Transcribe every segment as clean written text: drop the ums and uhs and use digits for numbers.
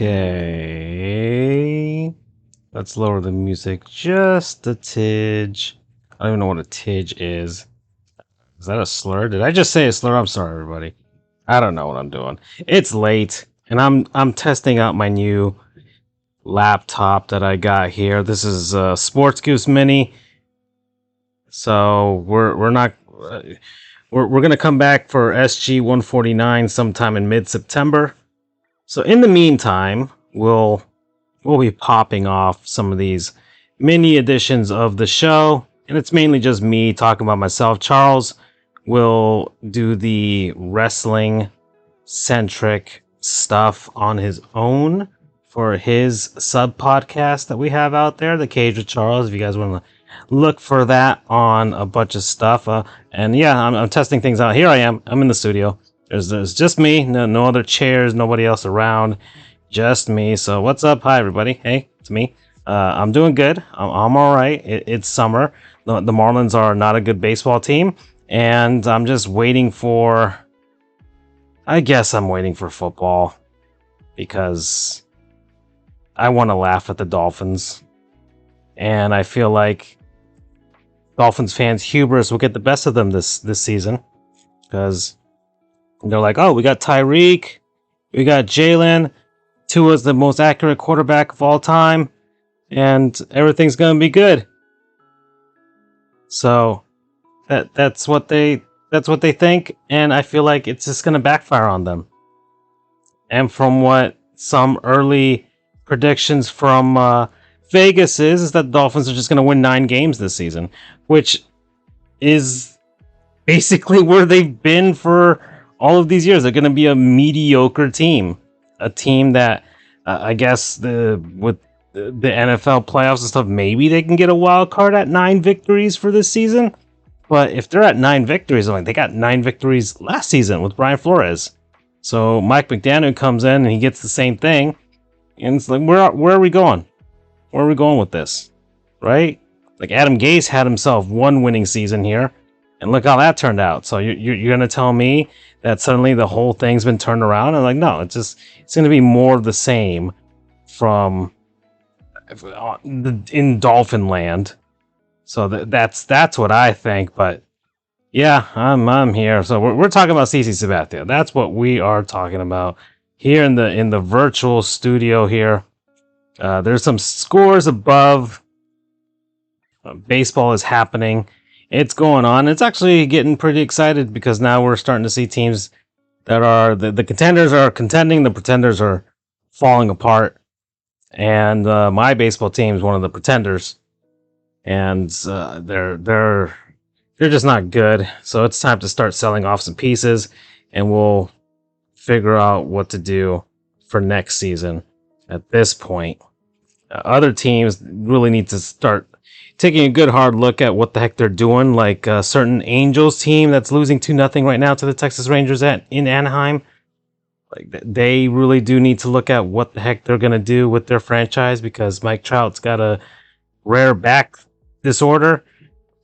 Okay. Let's lower the music just a tidge. I don't even know what a tidge is. Is that a slur? Did I just say a slur? I'm sorry, everybody. I don't know what I'm doing. It's late, and I'm testing out my new laptop that I got here. This is a Sports Goose Mini. So we're not we're gonna come back for SG 149 sometime in mid-September. So in the meantime, we'll be popping off some of these mini editions of the show, and it's mainly just me talking about myself. Charles will do the wrestling centric stuff on his own for his sub podcast that we have out there, The Cage with Charles. If you guys want to look for that on a bunch of stuff, and yeah, I'm testing things out. Here I am. I'm in the studio. There's just me. No other chairs. Nobody else around. Just me. So what's up? Hi everybody. Hey, it's me. I'm doing good. I'm all right. It's summer. The Marlins are not a good baseball team, and I'm just waiting for. I guess I'm waiting for football because I want to laugh at the Dolphins, and I feel like Dolphins fans' hubris will get the best of them this season because they're like, oh, we got Tyreek, we got Jalen, Tua's the most accurate quarterback of all time, and everything's gonna be good. So that's what they think, and I feel like it's just gonna backfire on them. And from what some early predictions from Vegas is that the Dolphins are just gonna win 9 games this season, which is basically where they've been for all of these years. They're gonna be a mediocre team, a team that I guess with the NFL playoffs and stuff, maybe they can get a wild card at 9 victories for this season. But if they're at 9 victories, I'm like, they got 9 victories last season with Brian Flores. So Mike McDaniel comes in and he gets the same thing, and it's like, where are we going? Where are we going with this? Right? Like Adam Gase had himself 1 winning season here, and look how that turned out. So you're gonna tell me that suddenly the whole thing's been turned around? And like, no, it's gonna be more of the same from in Dolphin Land. So that's what I think. But yeah, I'm here. So we're talking about CC Sabathia. That's what we are talking about here in the virtual studio here. There's some scores above. Baseball is happening. It's going on. It's actually getting pretty excited because now we're starting to see teams that are the contenders are contending, the pretenders are falling apart, and my baseball team is one of the pretenders, and they're just not good. So it's time to start selling off some pieces, and we'll figure out what to do for next season. At this point, other teams really need to start taking a good hard look at what the heck they're doing, like a certain Angels team that's losing 2-0 right now to the Texas Rangers in Anaheim. Like, they really do need to look at what the heck they're going to do with their franchise, because Mike Trout's got a rare back disorder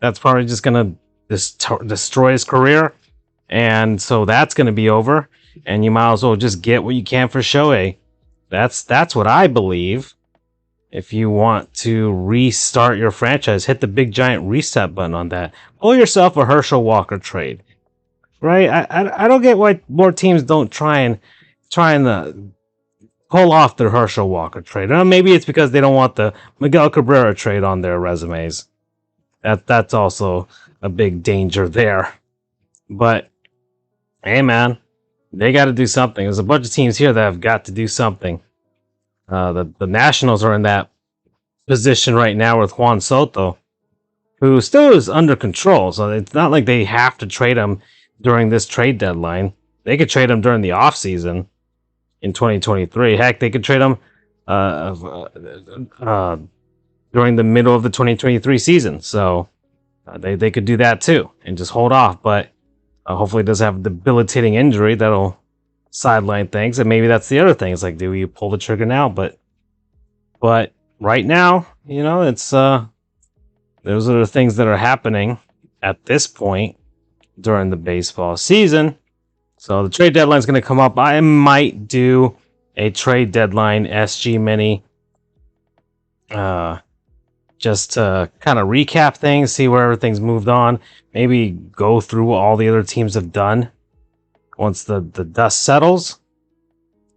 that's probably just going to destroy his career, and so that's going to be over, and you might as well just get what you can for Shohei. That's what I believe. If you want to restart your franchise, hit the big giant reset button on that. Pull yourself a Herschel Walker trade, right? I don't get why more teams don't try and pull off their Herschel Walker trade. Maybe it's because they don't want the Miguel Cabrera trade on their resumes. That's also a big danger there. But hey, man, they got to do something. There's a bunch of teams here that have got to do something. The Nationals are in that position right now with Juan Soto, who still is under control. So it's not like they have to trade him during this trade deadline. They could trade him during the offseason in 2023. Heck, they could trade him during the middle of the 2023 season. So they could do that too and just hold off. But hopefully it doesn't have a debilitating injury that'll sideline things, and maybe that's the other thing. It's like, do we pull the trigger now? But right now, it's those are the things that are happening at this point during the baseball season. So the trade deadline is going to come up. I might do a trade deadline SG mini. Just to kind of recap things, see where everything's moved on, maybe go through what all the other teams have done once the dust settles.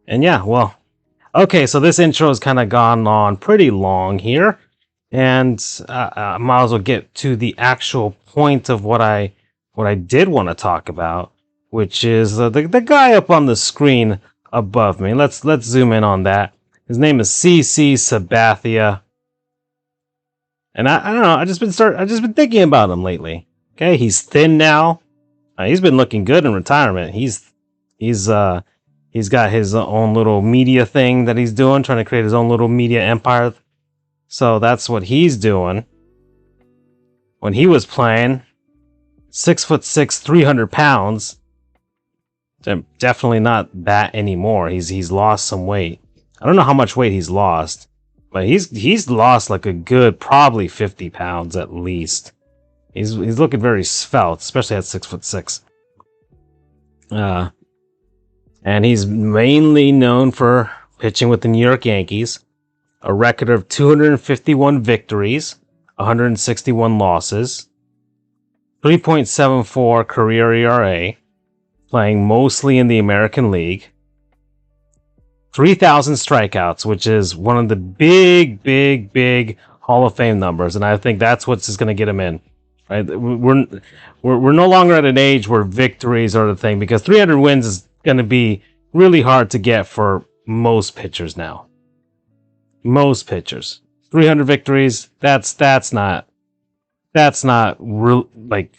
And yeah, well, okay, so this intro has kind of gone on pretty long here, and I might as well get to the actual point of what I did want to talk about, which is the guy up on the screen above me. Let's zoom in on that. His name is CC Sabathia. And I don't know, I've just been thinking about him lately. Okay, he's thin now. He's been looking good in retirement. He's got his own little media thing that he's doing, trying to create his own little media empire. So that's what he's doing. When he was playing, 6'6", 300 pounds. Definitely not that anymore. He's lost some weight. I don't know how much weight he's lost. But he's lost like a good probably 50 pounds at least. He's looking very svelte, especially at 6'6". And he's mainly known for pitching with the New York Yankees, a record of 251 victories, 161 losses, 3.74 career ERA, playing mostly in the American League. 3,000 strikeouts, which is one of the big Hall of Fame numbers, and I think that's what's just going to get him in. Right? We're no longer at an age where victories are the thing, because 300 wins is going to be really hard to get for most pitchers now. Most pitchers, 300 victories. That's not real. Like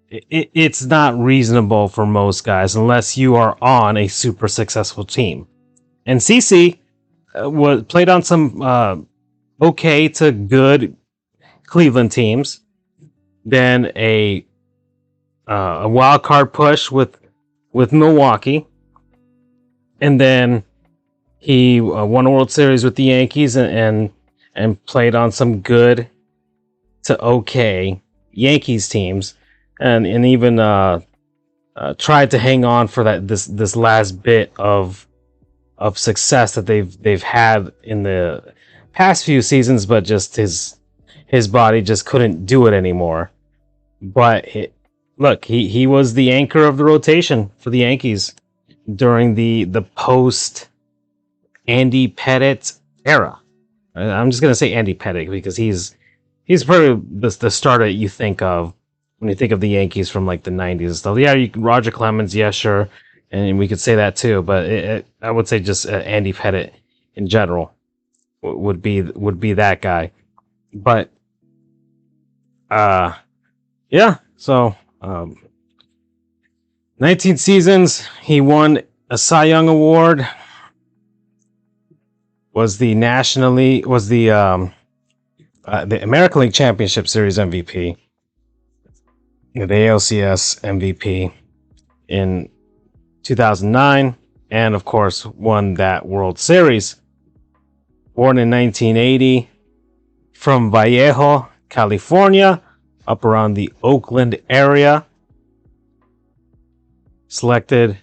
it's not reasonable for most guys unless you are on a super successful team. And CC played on some okay to good Cleveland teams. Then a wild card push with Milwaukee, and then he won a World Series with the Yankees and played on some good to okay Yankees teams, and even tried to hang on for this last bit of success that they've had in the past few seasons, but just his body just couldn't do it anymore. But he was the anchor of the rotation for the Yankees during the post Andy Pettitte era. I'm just gonna say Andy Pettitte because he's probably the starter you think of when you think of the Yankees from like the 90s and stuff. Yeah, Roger Clemens, yeah, sure. And we could say that too, but I would say just Andy Pettitte in general would be that guy. But yeah. So 19 seasons, he won a Cy Young Award. Was the American League Championship Series MVP, the ALCS MVP in 2009, and of course won that World Series. Born in 1980 from Vallejo, California, up around the Oakland area. Selected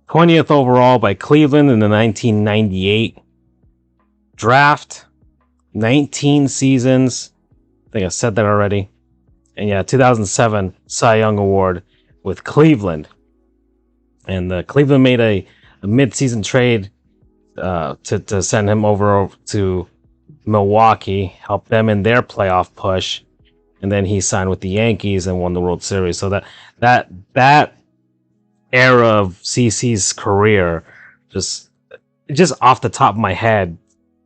20th overall by Cleveland in the 1998 draft. 19 seasons. I think I said that already. And yeah, 2007 Cy Young Award with Cleveland. And Cleveland made a mid-season trade to send him over to Milwaukee, help them in their playoff push, and then he signed with the Yankees and won the World Series. So that era of CC's career, just off the top of my head,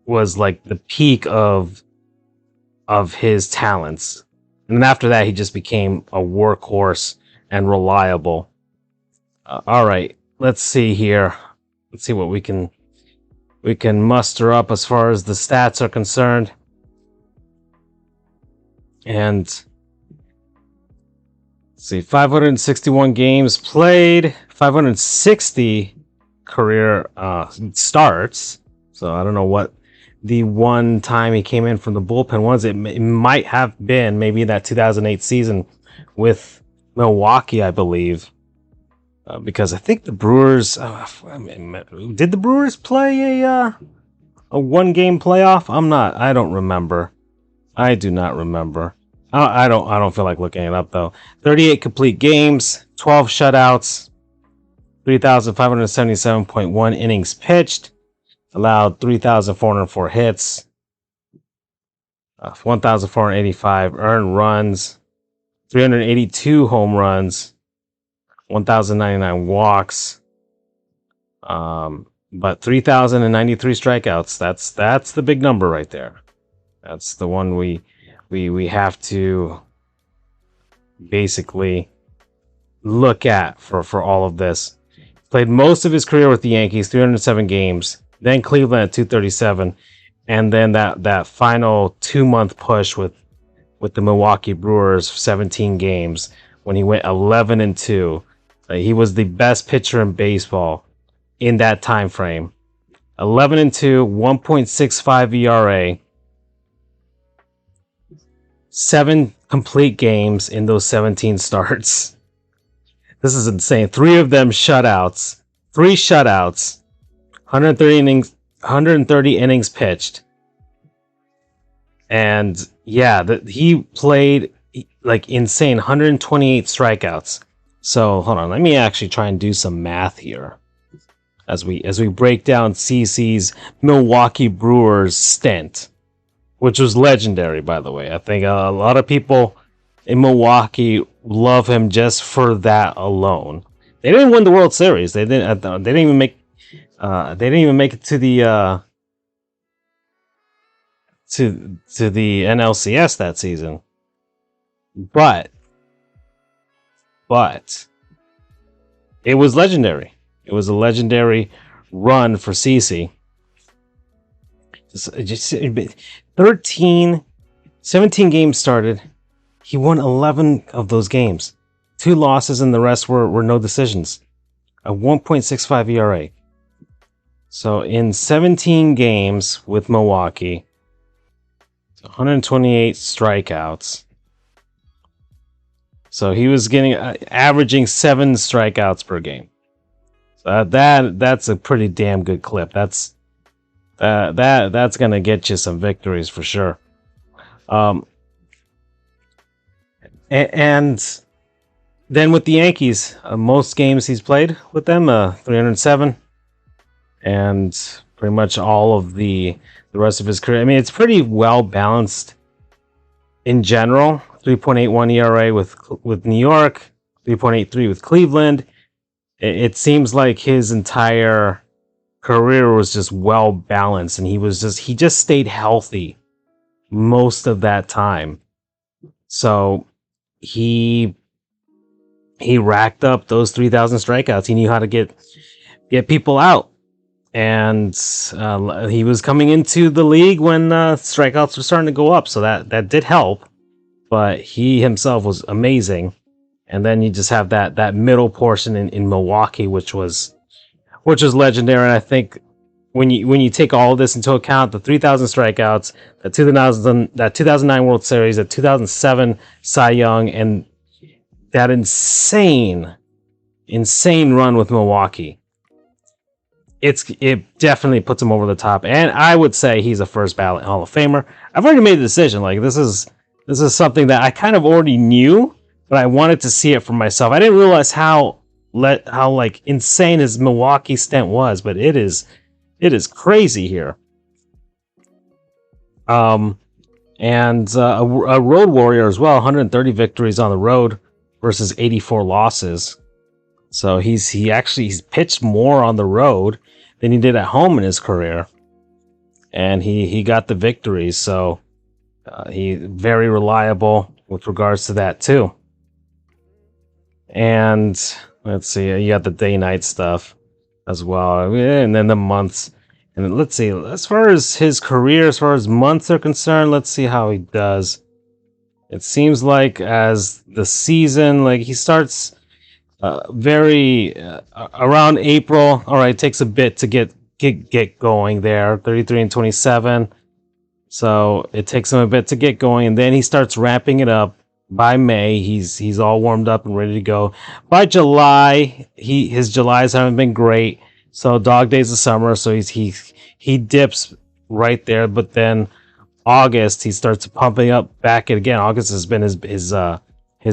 was like the peak of his talents. And then after that, he just became a workhorse and reliable. All right, let's see here. Let's see what we can muster up as far as the stats are concerned. And let's see, 561 games played, 560 career starts. So I don't know what the one time he came in from the bullpen was. It might have been maybe that 2008 season with Milwaukee, I believe. because I think the Brewers. Did the Brewers play a one-game playoff? I don't remember. I do not remember. I don't feel like looking it up though. 38 complete games, 12 shutouts, 3,577.1 innings pitched, allowed 3,404 hits, 1,485 earned runs, 382 home runs, 1,099 walks, but 3,093 strikeouts. That's the big number right there. That's the one we have to basically look at for all of this. Played most of his career with the Yankees, 307 games, then Cleveland at 237, and then that final 2-month push with the Milwaukee Brewers, 17 games, when he went 11-2. He was the best pitcher in baseball in that time frame. 11-2, 1.65 ERA, 7 complete games in those 17 starts. This is insane. 3 of them shutouts. 3 shutouts. 130 innings pitched. And yeah, he played like insane. 128 strikeouts. So hold on, let me actually try and do some math here as we break down CC's Milwaukee Brewers stint, which was legendary, by the way. I think a lot of people in Milwaukee love him just for that alone. They didn't win the World Series. They didn't even make it to the to the NLCS that season. But it was legendary. It was a legendary run for CC. 17 games started. He won 11 of those games. 2 losses and the rest were no decisions. A 1.65 ERA. So in 17 games with Milwaukee, 128 strikeouts. So he was getting averaging 7 strikeouts per game. So that's a pretty damn good clip. That's gonna get you some victories for sure. And then with the Yankees, most games he's played with them, 307, and pretty much all of the rest of his career. I mean, it's pretty well balanced in general. 3.81 ERA with New York, 3.83 with Cleveland. It seems like his entire career was just well balanced, and he just stayed healthy most of that time. So he racked up those 3,000 strikeouts. He knew how to get people out, and he was coming into the league when strikeouts were starting to go up. So that did help. But he himself was amazing. And then you just have that middle portion in Milwaukee, which was legendary. And I think when you take all of this into account, the 3,000 strikeouts, that 2009 World Series, the 2007 Cy Young, and that insane run with Milwaukee, it definitely puts him over the top. And I would say he's a first ballot Hall of Famer. I've already made the decision. Like this is something that I kind of already knew, but I wanted to see it for myself. I didn't realize how like insane his Milwaukee stint was, but it is crazy here. And a road warrior as well, 130 victories on the road versus 84 losses. So he's pitched more on the road than he did at home in his career, and he got the victories. So he's very reliable with regards to that too. And let's see, you got the day-night stuff as well, and then the months. And let's see, as far as his career, as far as months are concerned, let's see how he does. It seems like as the season, like he starts around April. All right, takes a bit to get going there. 33-27. So it takes him a bit to get going, and then he starts ramping it up by May, he's all warmed up and ready to go. By July, his Julys haven't been great. So dog days of summer, so he dips right there. But then August, he starts pumping up back again. August has been his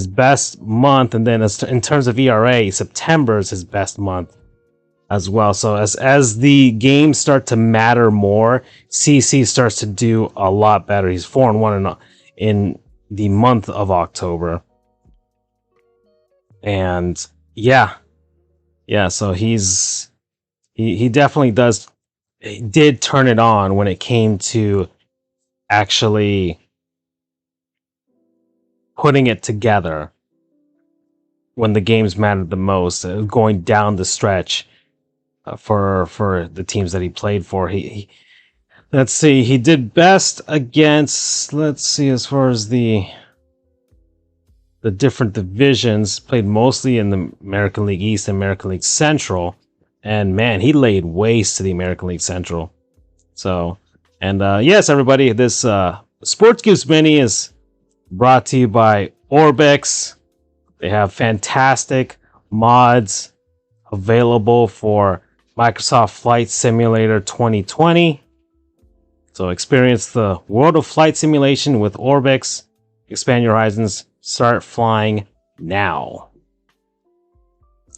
best month, and then in terms of ERA, September is his best month as well. So as the games start to matter more, CC starts to do a lot better. He's 4-1 in the month of October, and yeah. So he definitely did turn it on when it came to actually putting it together when the games mattered the most, going down the stretch for the teams that he played for. He let's see, he did best against, let's see, as far as the different divisions, played mostly in the American League East and American League Central, and man, he laid waste to the American League Central. So, and yes, everybody, this Sports Goofs Mini is brought to you by Orbix. They have fantastic mods available for Microsoft Flight Simulator 2020. So experience the world of flight simulation with Orbix. Expand your horizons. Start flying now.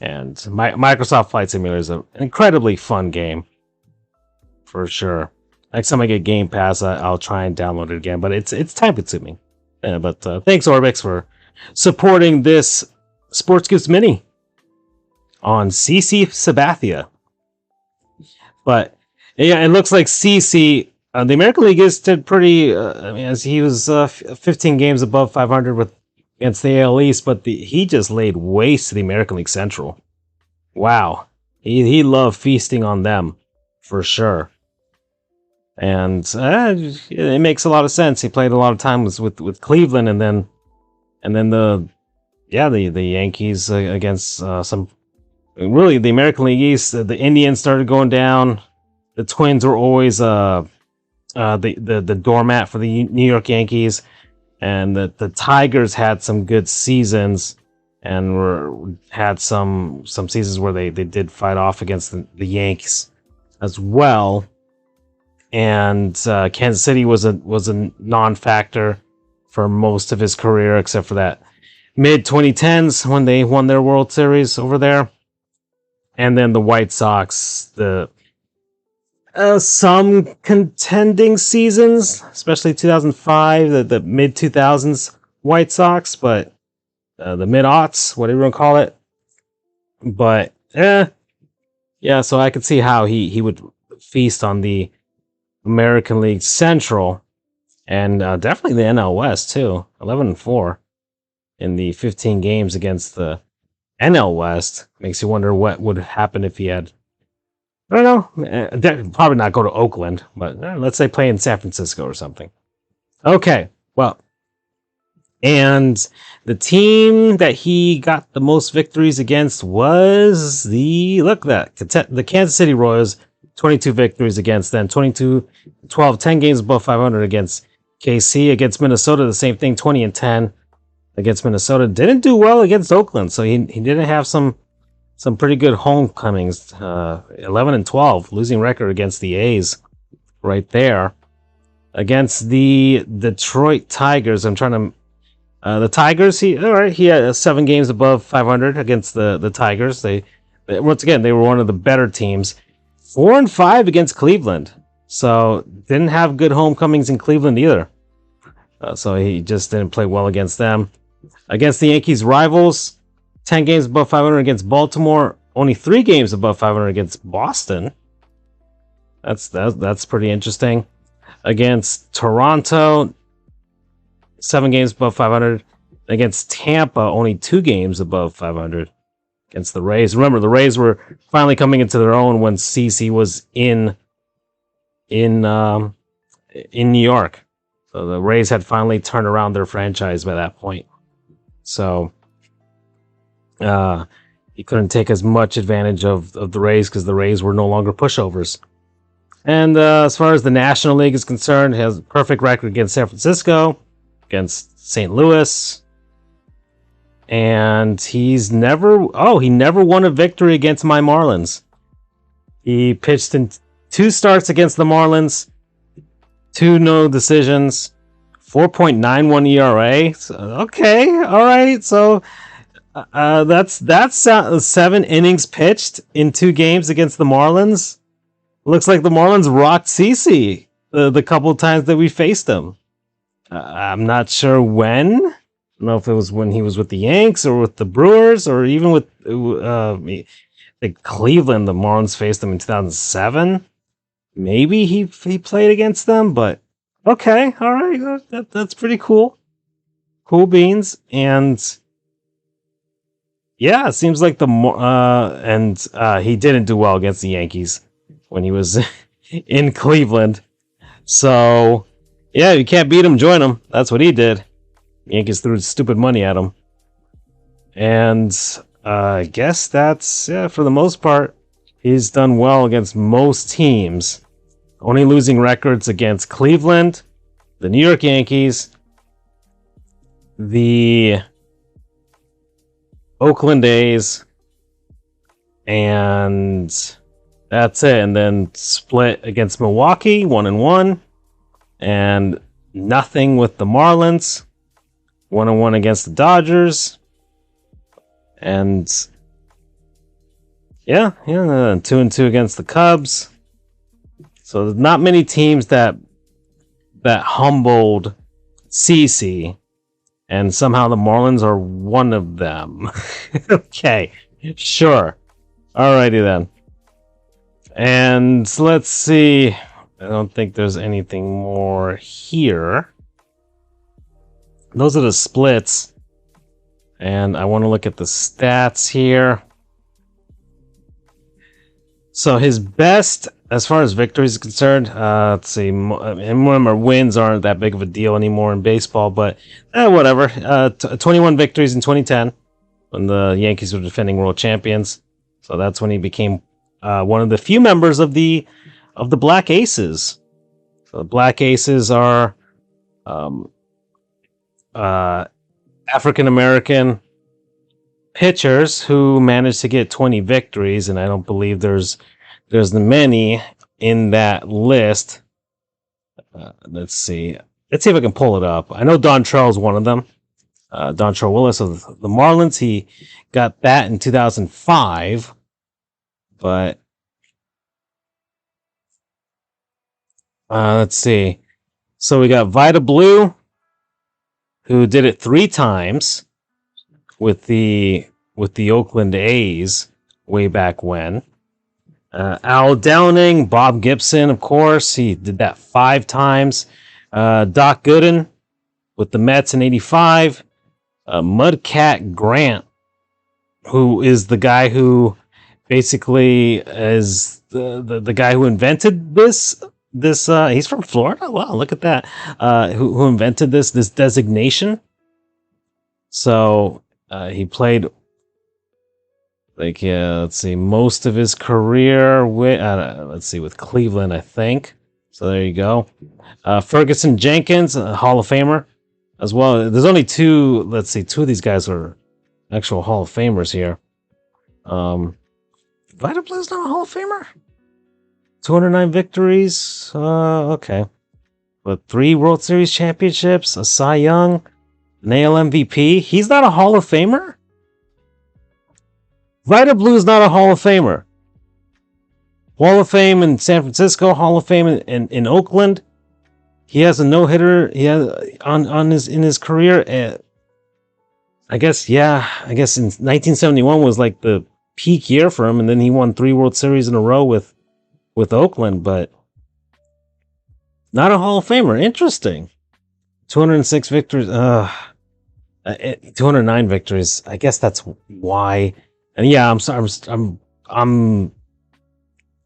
And Microsoft Flight Simulator is an incredibly fun game, for sure. Next time I get Game Pass, I'll try and download it again, but it's time consuming. But thanks Orbix for supporting this Sports Goofs Mini on CC Sabathia. But yeah, it looks like CC, the American League is did pretty. I mean, as he was 15 games above 500 against the AL East, but he just laid waste to the American League Central. Wow, he loved feasting on them for sure. And it makes a lot of sense. He played a lot of times with Cleveland, and then the Yankees against some. Really, the American League East, the Indians started going down. The Twins were always the doormat for the New York Yankees, and the Tigers had some good seasons, and had some seasons where they did fight off against the Yankees as well. And Kansas City was a non-factor for most of his career, except for that mid 2010s when they won their World Series over there. And then the White Sox, some contending seasons, especially 2005, the mid 2000s White Sox, but the mid aughts, whatever you want to call it. But yeah, so I could see how he would feast on the American League Central, and definitely the NL West too. 11-4 in the 15 games against the NL West. Makes you wonder what would happen if he had, I don't know, probably not go to Oakland, but let's say play in San Francisco or something. Okay, well, and the team that he got the most victories against was the Kansas City Royals. 22 victories against them, 22-12, 10 games above 500 against KC. Against Minnesota, the same thing, 20-10 against Minnesota. Didn't do well against Oakland, so he didn't have some pretty good homecomings. 11-12, losing record against the A's right there. Against the Detroit Tigers, the Tigers, he had 7 games above 500 against the Tigers. They once again, they were one of the better teams. 4-5 against Cleveland, so didn't have good homecomings in Cleveland either. So he just didn't play well against them. Against the Yankees rivals, 10 games above 500 against Baltimore, only 3 games above 500 against Boston. That's pretty interesting. Against Toronto, 7 games above 500. Against Tampa, only 2 games above 500. Against the Rays. Remember, the Rays were finally coming into their own when CC was in New York. So the Rays had finally turned around their franchise by that point. So he couldn't take as much advantage of the Rays because the Rays were no longer pushovers. And as far as the National League is concerned, he has a perfect record against San Francisco, against St. Louis, and he never won a victory against my Marlins. He pitched in 2 starts against the Marlins, 2 no decisions, 4.91 ERA. So, okay, all right. So that's 7 innings pitched in 2 games against the Marlins. Looks like the Marlins rocked CC the couple of times that we faced them. I'm not sure when. I don't know if it was when he was with the Yanks or with the Brewers or even with Cleveland. The Marlins faced them in 2007. Maybe he played against them, but okay, all right, that's pretty cool. Cool beans, and yeah, it seems like he didn't do well against the Yankees when he was in Cleveland. So yeah, you can't beat him, join him. That's what he did. Yankees threw stupid money at him. And I guess that's, for the most part, he's done well against most teams. Only losing records against Cleveland, the New York Yankees, the Oakland A's, and that's it. And then split against Milwaukee, 1-1. And nothing with the Marlins, 1-1 against the Dodgers, and 2-2 against the Cubs. So there's not many teams that humbled CC, and somehow the Marlins are one of them. Okay, sure, alrighty then. And let's see. I don't think there's anything more here. Those are the splits. And I want to look at the stats here. So his best, as far as victories is concerned, let's see. And remember, wins aren't that big of a deal anymore in baseball, but whatever. 21 victories in 2010 when the Yankees were defending world champions. So that's when he became one of the few members of the Black Aces. So the Black Aces are African American pitchers who managed to get 20 victories, and I don't believe there's many in that list. Let's see if I can pull it up. I know Dontrell is one of them. Dontrell Willis of the Marlins. He got that in 2005, but let's see. So we got Vida Blue, who did it 3 times with the Oakland A's way back when. Al Downing, Bob Gibson, of course, he did that 5 times. Doc Gooden with the Mets in '85. Mudcat Grant, who is the guy who basically is the guy who invented this. He's from Florida. Wow, look at that. Who invented this designation? So he played let's see, most of his career with Cleveland, I think. So there you go. Ferguson Jenkins, a Hall of Famer as well. There's only 2. Let's see, 2 of these guys are actual Hall of Famers here. Vida Blue's not a Hall of Famer. 209 victories. Okay. But 3 World Series championships, a Cy Young, an AL MVP. He's not a Hall of Famer? Vida Blue's not a Hall of Famer. Hall of Fame in San Francisco, Hall of Fame in Oakland. He has a no-hitter. He has in his career. I guess in 1971 was like the peak year for him, and then he won 3 World Series in a row with Oakland, but not a Hall of Famer. Interesting. 206 victories. 209 victories. I guess that's why. And yeah, I'm sorry. I'm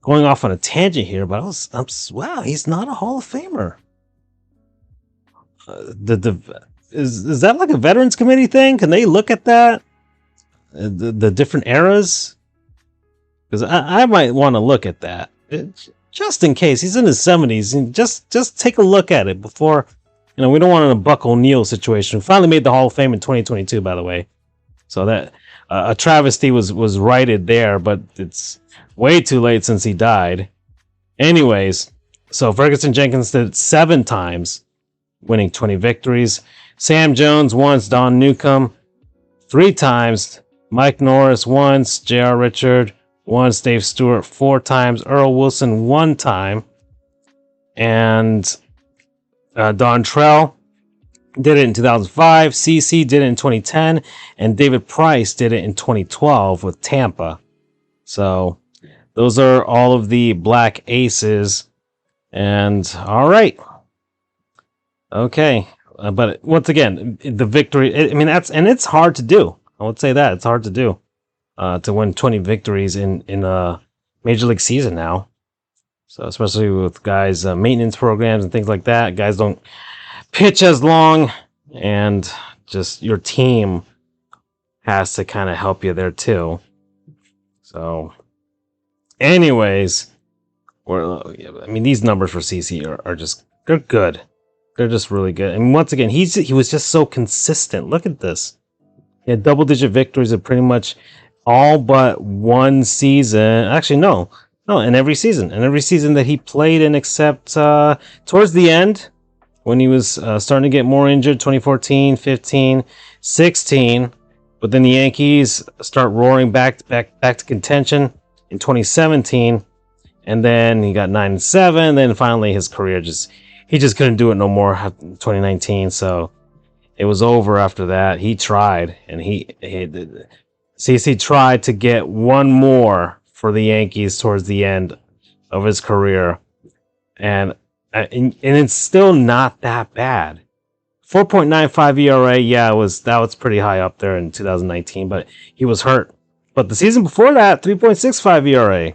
going off on a tangent here, but wow, he's not a Hall of Famer. Is that like a Veterans Committee thing? Can they look at that? The different eras? Because I might want to look at that. Just in case. He's in his 70s. And just take a look at it before... we don't want a Buck O'Neill situation. Finally made the Hall of Fame in 2022, by the way. So that a travesty was righted there, but it's way too late since he died. Anyways, so Ferguson Jenkins did it 7 times, winning 20 victories. Sam Jones once, Don Newcomb 3 times, Mike Norris once, J.R. Richard once, Dave Stewart 4 times, Earl Wilson 1 time, and Don Trell did it in 2005, CC did it in 2010, and David Price did it in 2012 with Tampa. So those are all of the Black Aces. And all right. Okay. But once again, the victory, I mean, it's hard to do. I would say that it's hard to do, to win 20 victories in a major league season now. So especially with guys, maintenance programs and things like that, guys don't pitch as long, and just your team has to kind of help you there too. So anyways, I mean, these numbers for CC are just, they're good. They're just really good. And once again, he was just so consistent. Look at this. He had double-digit victories in pretty much all but one season. Actually, no, in every season. In every season that he played in, except towards the end, when he was starting to get more injured, 2014, 15, 16. But then the Yankees start roaring back to contention in 2017. And then he got 9-7. Then finally his career he just couldn't do it no more in 2019. So it was over after that. He tried, and CC tried to get one more for the Yankees towards the end of his career. And it's still not that bad. 4.95 ERA, yeah, that was pretty high up there in 2019, but he was hurt. But the season before that, 3.65 ERA,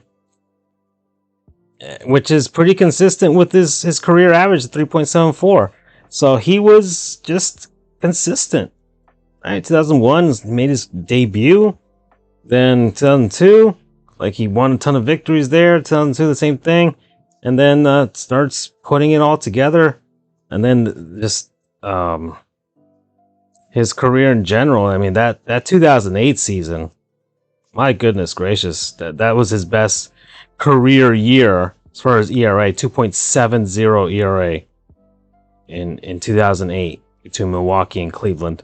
which is pretty consistent with his career average of 3.74. So he was just consistent. All right, 2001 made his debut. Then 2002, like, he won a ton of victories there. 2002, the same thing. And then starts putting it all together. And then just his career in general. I mean, that 2008 season, my goodness gracious, that was his best career year as far as ERA, 2.70 ERA in 2008 between Milwaukee and Cleveland.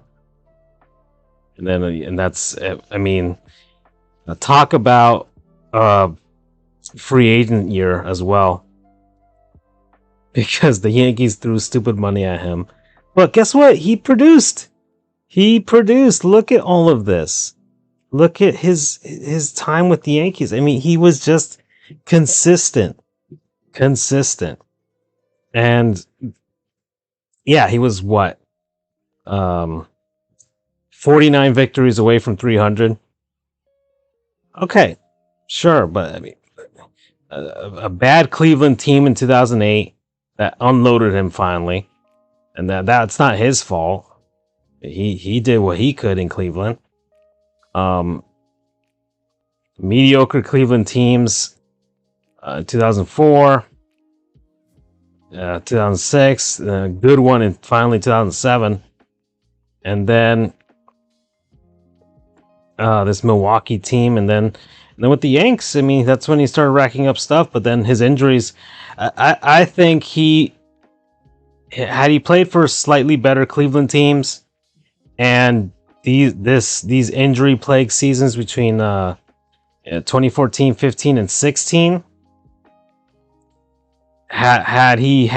And that's, I mean, talk about free agent year as well, because the Yankees threw stupid money at him. But guess what? He produced. Look at all of this. Look at his time with the Yankees. I mean, he was just consistent. And yeah, he was what? 49 victories away from 300. Okay, sure, but I mean, a bad Cleveland team in 2008 that unloaded him finally, and that's not his fault. He did what he could in Cleveland. Mediocre Cleveland teams, 2004, 2006, a good one in finally 2007, and then this Milwaukee team, and then with the Yanks, I mean, that's when he started racking up stuff. But then his injuries, I think had he played for slightly better Cleveland teams, and these injury plagued seasons between 2014, 15, and 16, had he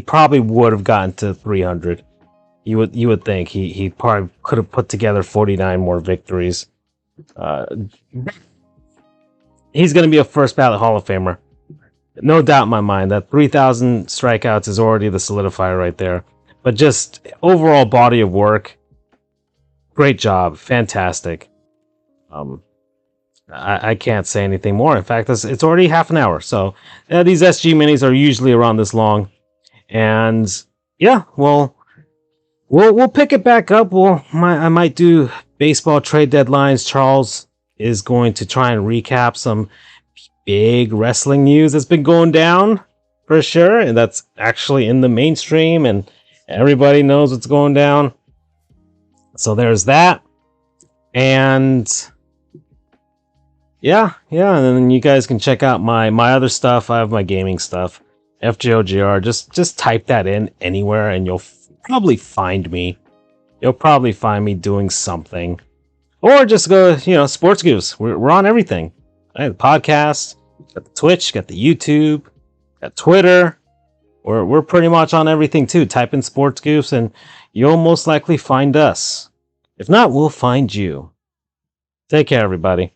probably would have gotten to 300. You would think he probably could have put together 49 more victories. He's going to be a first ballot Hall of Famer, no doubt in my mind. That 3,000 strikeouts is already the solidifier right there. But just overall body of work, great job, fantastic. I can't say anything more. In fact, it's already half an hour. So these SG minis are usually around this long, and yeah, well. We'll pick it back up. I might do baseball trade deadlines. Charles is going to try and recap some big wrestling news that's been going down for sure, and that's actually in the mainstream, and everybody knows what's going down. So there's that. And yeah, and then you guys can check out my other stuff. I have my gaming stuff, FJOGR. Just type that in anywhere, and you'll probably find me. You'll probably find me doing something, or just go, Sports Goofs. We're on everything. Right, the podcast, got the Twitch, got the YouTube, got Twitter. We're pretty much on everything too. Type in Sports Goofs, and you'll most likely find us. If not, we'll find you. Take care, everybody.